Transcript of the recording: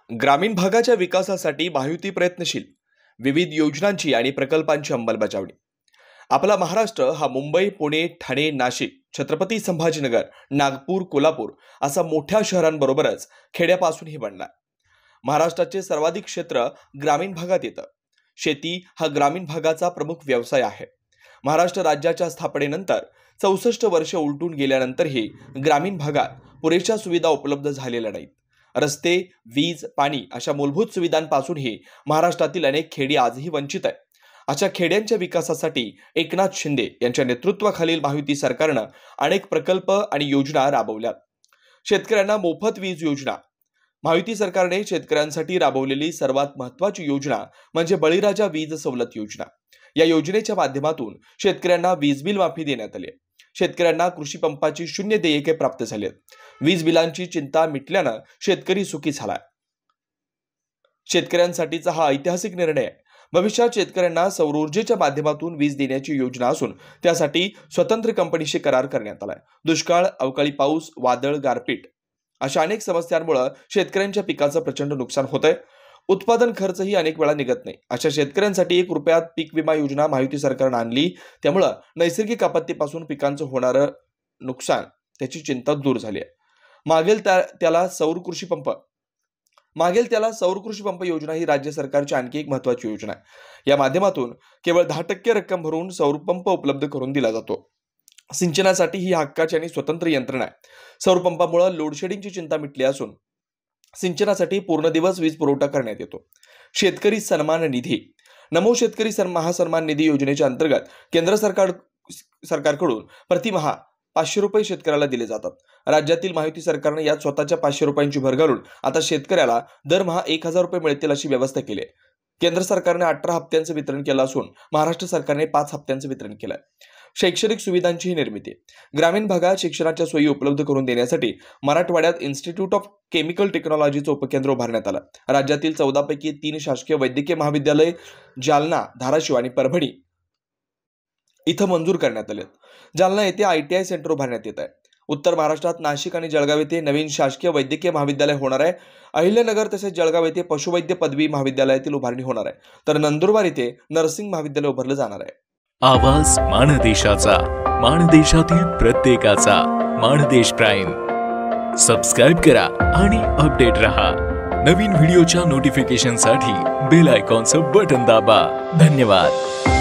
ग्रामीण भागाच्या विकासासाठी महायुती प्रयत्नशील, विविध योजनांची आणि प्रकल्पांची अंमलबजावणी। आपला महाराष्ट्र हा मुंबई, पुणे, ठाणे, नाशिक, छत्रपती संभाजीनगर, नागपूर, कोल्हापूर असा मोठ्या शहरांबरोबरच खेड्यापासूनही बनला। महाराष्ट्राचे सर्वाधिक क्षेत्र ग्रामीण भागात येतं। शेती हा ग्रामीण भागाचा प्रमुख व्यवसाय आहे। महाराष्ट्र राज्याच्या स्थापनेनंतर 64 वर्ष उलटून गेल्यानंतरही ग्रामीण भागात पुरेशा सुविधा उपलब्ध झालेल्या नाहीत। रस्ते, वीज, पाणी अशा मूलभूत सुविधांपासूनही महाराष्ट्रातील अनेक खेडी आजही वंचित आहेत। अशा खेड्यांच्या विकासासाठी एकनाथ शिंदे यांच्या नेतृत्वाखालील महायुती सरकारनं अनेक प्रकल्प आणि योजना राबवल्यात। शेतकऱ्यांना मोफत वीज योजना। महायुती सरकारने शेतकऱ्यांसाठी राबवलेली सर्वात महत्त्वाची योजना म्हणजे बळीराजा वीज सवलत योजना। या योजनेच्या माध्यमातून शेतकऱ्यांना वीज बिल माफी देण्यात आली। शेतकऱ्यांना कृषी पंपाची 0 देयके प्राप्त झाली आहेत। वीज बिलांची चिंता मिटल्यानं शेतकरी सुखी झालाय। शेतकऱ्यांसाठीचा हा ऐतिहासिक निर्णय आहे। भविष्यात शेतकऱ्यांना सौर ऊर्जेच्या माध्यमातून वीज देण्याची योजना असून त्यासाठी स्वतंत्र कंपनीशी करार करण्यात आलाय। दुष्काळ, अवकाळी पाऊस, वादळ, गारपीट अशा अनेक समस्यांमुळे शेतकऱ्यांच्या पिकाचं प्रचंड नुकसान होतंय। उत्पादन खर्चही अनेक वेळा निघत नाही। अशा शेतकऱ्यांसाठी 1 रुपयात पीक विमा योजना महायुती सरकारने आणली। त्यामुळे नैसर्गिक आपत्तीपासून पिकांचं होणारं नुकसान त्याची चिंता दूर झाली आहे। मागेल त्याला सौर कृषी पंप योजना ही राज्य सरकारची आणखी एक महत्त्वाची योजना आहे। या माध्यमातून केवळ 10% रक्कम भरून सौर पंप उपलब्ध करून दिला जातो। सिंचनासाठी ही हक्काची आणि स्वतंत्र यंत्रणा आहे। सौर पंपामुळे लोडशेडिंगची चिंता मिटली असून सिंचनासाठी पूर्ण दिवस वीज पुरवठा करण्यात येतो। शेतकरी सन्मान निधी। नमो शेतकरी महासन्मान निधी योजनेच्या अंतर्गत केंद्र सरकारकडून प्रतिमाह 500 रुपये शेतकऱ्याला दिले जातात। राज्यातील महायुती सरकारने यात स्वतःच्या 500 रुपयांची भर घालून आता शेतकऱ्याला दरमहा 1000 रुपये मिळतील अशी व्यवस्था केली आहे। केंद्र सरकारने 18 हप्त्यांचं वितरण केलं असून महाराष्ट्र सरकारने 5 हप्त्यांचं वितरण केलं आहे। शैक्षणिक सुविधांची निर्मिती। ग्रामीण भागात शिक्षणाच्या सोयी उपलब्ध करून देण्यासाठी मराठवाड्यात इन्स्टिट्यूट ऑफ केमिकल टेक्नॉलॉजीचं उपकेंद्र उभारण्यात आलं। राज्यातील 14 पैकी 3 शासकीय वैद्यकीय महाविद्यालय जालना, धाराशिव आणि परभणी इथं मंजूर करण्यात आले। जालना येथे ITI सेंटर उभारण्यात येत आहे। उत्तर महाराष्ट्रात नाशिक आणि जळगाव येथे नवीन शासकीय वैद्यकीय महाविद्यालय होणार आहे। अहिल्यानगर तसेच जळगाव येथे पशुवैद्य पदवी महाविद्यालयातील उभारणी होणार आहे, तर नंदुरबार येथे नर्सिंग महाविद्यालय उभारलं जाणार आहे। आवाज माणदेशाचा, माणदेशातील प्रत्येकाचा, माणदेश प्राईम। सबस्क्राइब करा आणि अपडेट रहा। नवीन व्हिडिओच्या नोटिफिकेशनसाठी बेल आयकॉनचं बटन दाबा। धन्यवाद।